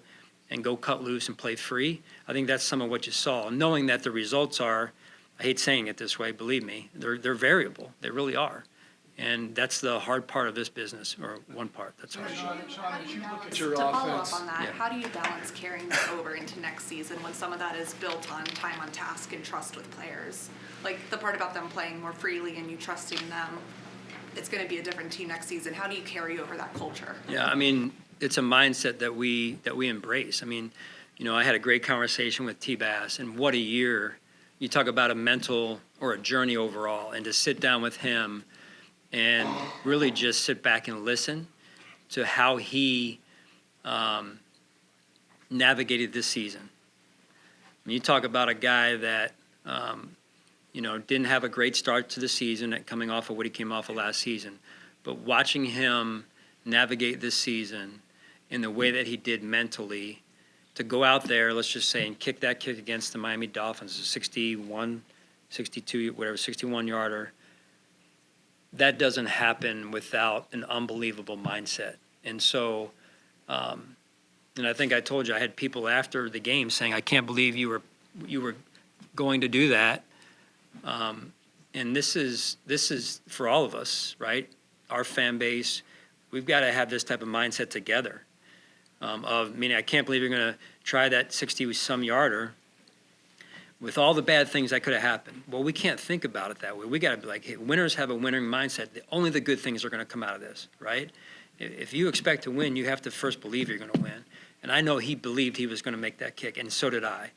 cut loose and play free. I think that's some of what you saw, knowing that the results are, I hate saying it this way, believe me, they're variable. They really are. And that's the hard part of this business, or one part that's hard. Sean, as you look at your To follow offense, up on that, Yeah. how do you balance carrying that over into next season when some of that is built on time on task and trust with players? Like the part about them playing more freely and you trusting them, it's going to be a different team next season. How do you carry over that culture? Yeah, I mean, it's a mindset that we embrace. I mean, you know, I had a great conversation with T-Bass, and what a year. You talk about a mental or a journey overall, and to sit down with him and really just sit back and listen to how he navigated this season. When you talk about a guy that, you know, didn't have a great start to the season, coming off of what he came off of last season, but watching him navigate this season in the way that he did mentally, to go out there, let's just say, and kick that kick against the Miami Dolphins, a 61, 62, whatever, 61-yarder, that doesn't happen without an unbelievable mindset. And so, and I think I told you, I had people after the game saying, I can't believe you were going to do that. And this is for all of us, right? Our fan base, we've got to have this type of mindset together. Meaning, I can't believe you're going to try that 60-some yarder with all the bad things that could have happened. Well, we can't think about it that way. We got to be like, hey, winners have a winning mindset. Only the good things are going to come out of this, right? If you expect to win, you have to first believe you're going to win. And I know he believed he was going to make that kick, and so did I.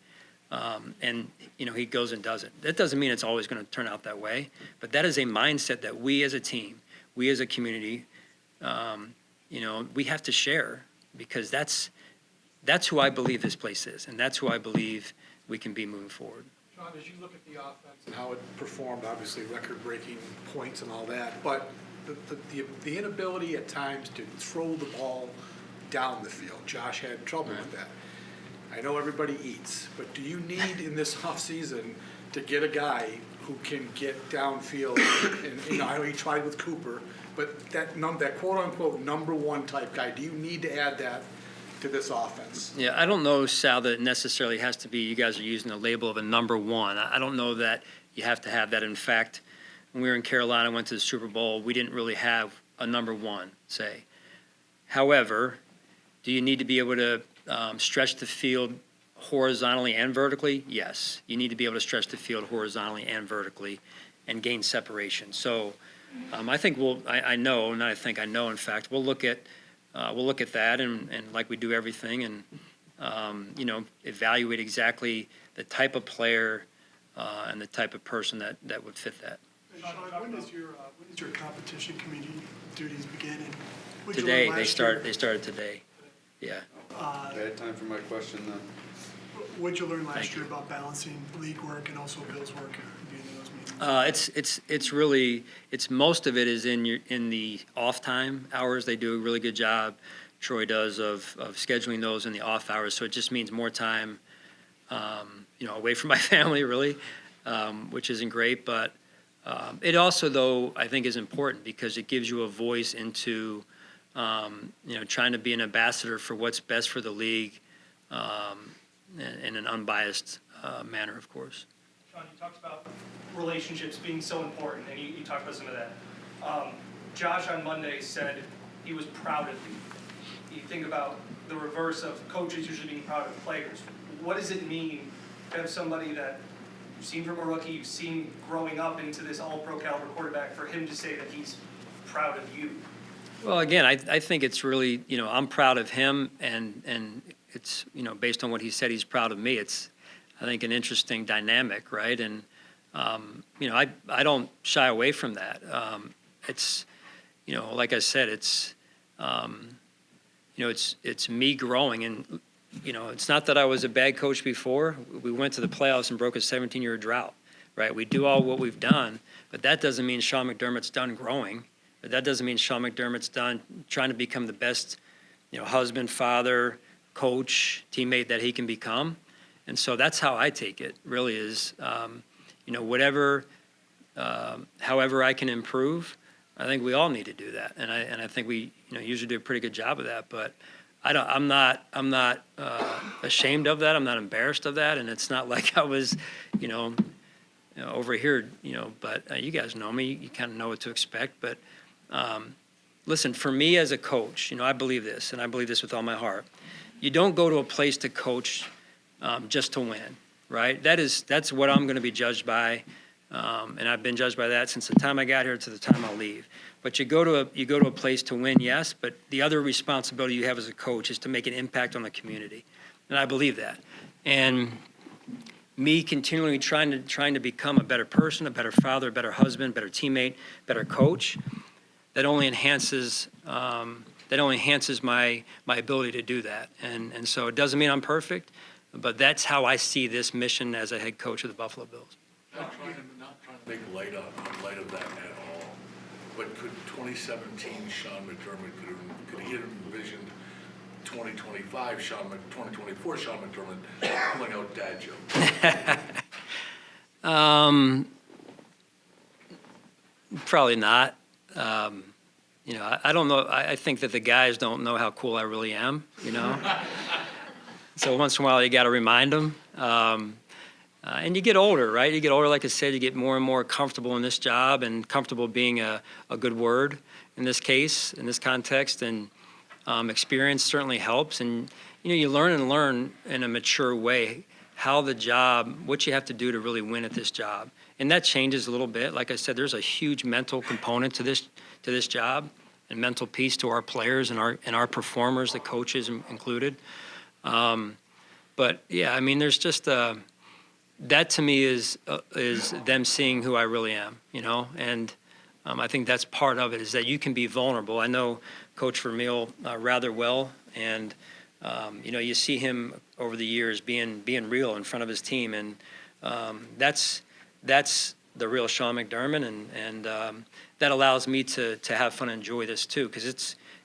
And, you know, he goes and does it. That doesn't mean it's always going to turn out that way, but that is a mindset that we as a team, we as a community, you know, we have to share, because that's who I believe this place is, and that's who I believe we can be moving forward. Sean, as you look at the offense and how it performed, obviously record-breaking points and all that, but the inability at times to throw the ball down the field, Josh had trouble with that. I know everybody eats, but do you need in this offseason to get a guy who can get downfield. And I know he tried with Cooper, but that quote-unquote number one type guy, do you need to add that to this offense? Yeah, I don't know, Sal, that it necessarily has to be, you guys are using the label of a number one. I don't know that you have to have that. In fact, when we were in Carolina, went to the Super Bowl, we didn't really have a number one, say. However, do you need to be able to stretch the field horizontally and vertically? Yes. You need to be able to stretch the field horizontally and vertically and gain separation. So I think I know, in fact, we'll look at that and like we do everything and, evaluate exactly the type of player and the type of person that would fit that. Sean, when does your competition committee duties begin? And what'd you Today, learn they last year? started today. Yeah. Bad time for my question then. What'd you learn Thank last year you. about balancing league work and also Bill's work and being in those meetings? It's really most of it is in the off time hours. They do a really good job. Troy does of scheduling those in the off hours. So it just means more time, away from my family really, which isn't great. But it also though I think is important because it gives you a voice into trying to be an ambassador for what's best for the league in an unbiased manner, of course. Sean, you talked about relationships being so important, and you talked about some of that. Josh on Monday said he was proud of you. You think about the reverse of coaches usually being proud of players. What does it mean to have somebody that you've seen from a rookie, you've seen growing up into this all-pro caliber quarterback, for him to say that he's proud of you? Well, again, I think it's really, I'm proud of him, and it's, based on what he said, he's proud of me. It's, I think, an interesting dynamic, right? And, I don't shy away from that. It's, like I said, it's, it's me growing. And, it's not that I was a bad coach before. We went to the playoffs and broke a 17-year drought, right? We do all what we've done, but that doesn't mean Sean McDermott's done growing. But that doesn't mean Sean McDermott's done trying to become the best, husband, father, coach, teammate that he can become. And so that's how I take it, really is, whatever, however I can improve, I think we all need to do that. And I think we, usually do a pretty good job of that. But I'm not ashamed of that. I'm not embarrassed of that. And it's not like I was, over here, but you guys know me, you kind of know what to expect. But listen, for me as a coach, I believe this, and I believe this with all my heart. You don't go to a place to coach just to win, right? That's what I'm going to be judged by, and I've been judged by that since the time I got here to the time I'll leave. But you go to a place to win, yes, but the other responsibility you have as a coach is to make an impact on the community, and I believe that. And me continually trying to become a better person, a better father, a better husband, better teammate, better coach. That only enhances my ability to do that. And so it doesn't mean I'm perfect, but that's how I see this mission as a head coach of the Buffalo Bills. Not trying to make light of that at all, but could 2017 Sean McDermott, could he have envisioned 2024 Sean McDermott pulling out dad jokes? Probably not. I don't know. I think that the guys don't know how cool I really am, So once in a while you got to remind them. And you get older, right? You get older, like I said, you get more and more comfortable in this job, and comfortable being a good word in this case, in this context. And experience certainly helps. And, you learn in a mature way how the job, what you have to do to really win at this job. And that changes a little bit. Like I said, there's a huge mental component to this job, and mental piece to our players and our performers, the coaches included. But yeah, I mean, there's just that to me is them seeing who I really am, and I think that's part of it, is that you can be vulnerable. I know Coach Vermeil rather well, and you see him over the years being real in front of his team, and that's the real Sean McDermott, and that allows me to have fun and enjoy this too, because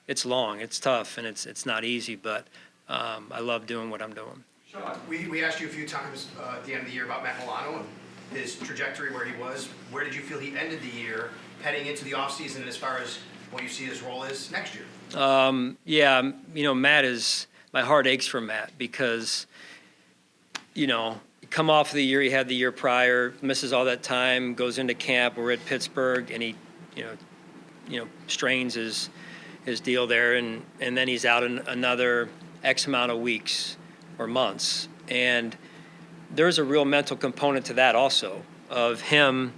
it's long, it's tough, and it's not easy, but I love doing what I'm doing. We asked you a few times at the end of the year about Matt Milano, and his trajectory where he was, where did you feel he ended the year heading into the offseason as far as what you see his role is next year? Yeah, Matt my heart aches for Matt because, come off the year he had the year prior, misses all that time, goes into camp. We're at Pittsburgh, and he, strains his deal there, and then he's out in another X amount of weeks or months. And there's a real mental component to that also, of him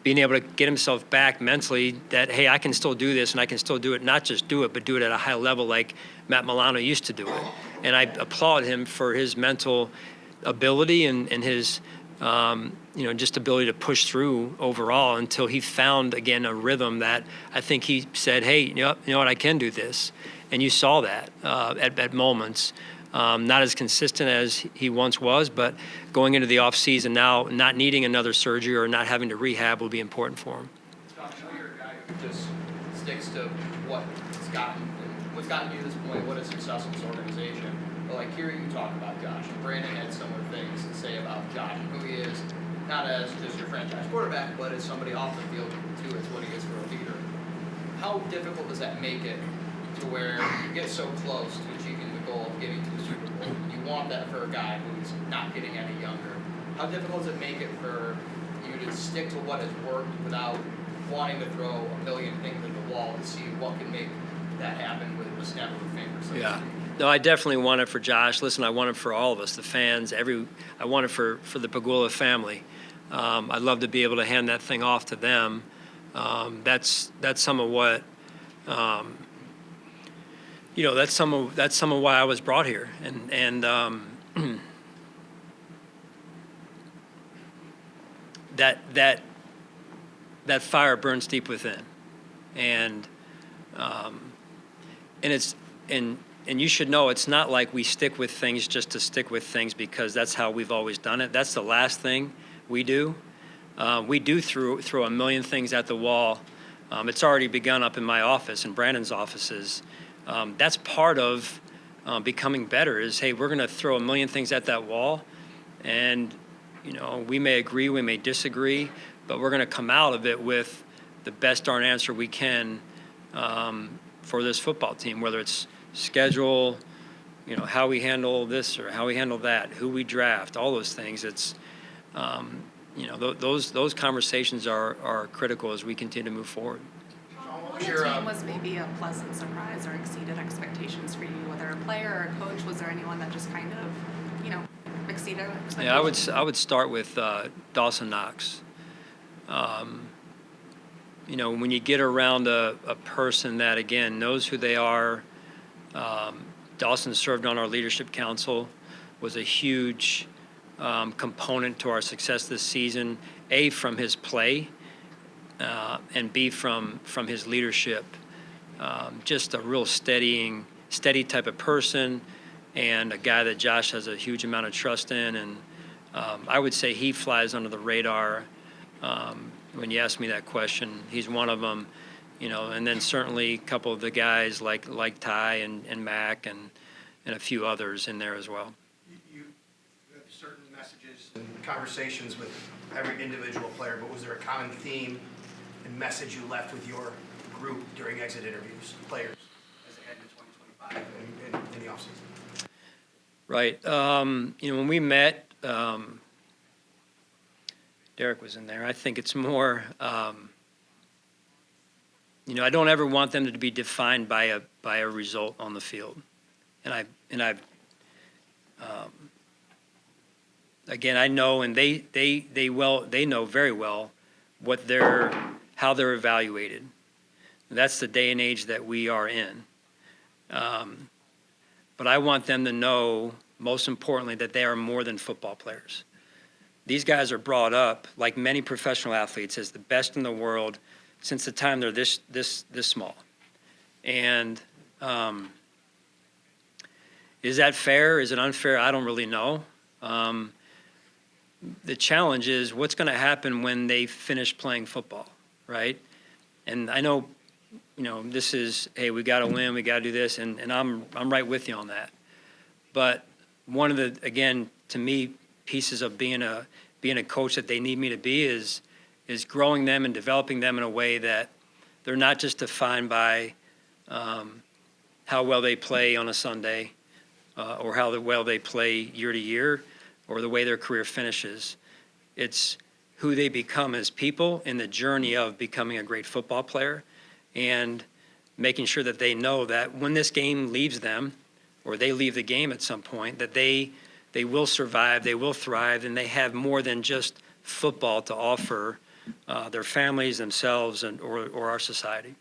being able to get himself back mentally that, hey, I can still do this, and I can still do it, not just do it, but do it at a high level like Matt Milano used to do it. And I applaud him for his mental ability and his, just ability to push through overall until he found, again, a rhythm that I think he said, hey, you know what, I can do this. And you saw that at moments. Not as consistent as he once was, but going into the off season now, not needing another surgery or not having to rehab will be important for him. Josh, I know you're a guy who just sticks to what's gotten you to this point, what is success in this organization. But like hearing you talk about Josh, Brandon had similar things to say about Josh, who he is, not as just your franchise quarterback, but as somebody off the field too, as what he is for a leader. How difficult does that make it to where you get so close to achieving the goal of getting to the Super Bowl? You want that for a guy who's not getting any younger. How difficult does it make it for you to stick to what has worked without wanting to throw a million things at the wall to see what can make that happen with the snap of a finger? So Yeah. No, I definitely want it for Josh. Listen, I want it for all of us, the fans, I want it for the Pagula family. I'd love to be able to hand that thing off to them. That's some of what, that's some of why I was brought here. And that fire burns deep within. And you should know it's not like we stick with things just to stick with things because that's how we've always done it. That's the last thing we do. We do throw a million things at the wall. It's already begun up in my office and Brandon's offices. That's part of becoming better is, hey, we're going to throw a million things at that wall. And, we may agree, we may disagree, but we're going to come out of it with the best darn answer we can for this football team, whether it's schedule, how we handle this or how we handle that, who we draft, all those things. It's, those conversations are critical as we continue to move forward. What team was maybe a pleasant surprise or exceeded expectations for you, whether a player or a coach? Was there anyone that just kind of, exceeded expectations? Yeah, I would start with Dawson Knox. When you get around a person that, again, knows who they are. Dawson served on our leadership council, was a huge component to our success this season, A, from his play, and B, from his leadership. Just a real steady type of person, and a guy that Josh has a huge amount of trust in. And I would say he flies under the radar. When you ask me that question, he's one of them. And then certainly a couple of the guys like Ty and Mac and a few others in there as well. You have certain messages and conversations with every individual player, but was there a common theme and message you left with your group during exit interviews, players, as they head into 2025 in the offseason? Right. When we met, Derek was in there. I think it's more, I don't ever want them to be defined by a result on the field. Again, I know, and they know very well how they're evaluated. That's the day and age that we are in. But I want them to know, most importantly, that they are more than football players. These guys are brought up, like many professional athletes, as the best in the world since the time they're this small. And is that fair? Is it unfair? I don't really know. The challenge is what's going to happen when they finish playing football, right? And I know, this is, hey, we got to win, we got to do this, and I'm right with you on that. But one of the, again, to me, pieces of being being a coach that they need me to be is growing them and developing them in a way that they're not just defined by how well they play on a Sunday or how well they play year to year or the way their career finishes. It's who they become as people in the journey of becoming a great football player, and making sure that they know that when this game leaves them or they leave the game at some point, that they will survive, they will thrive, and they have more than just football to offer their families, themselves, or our society.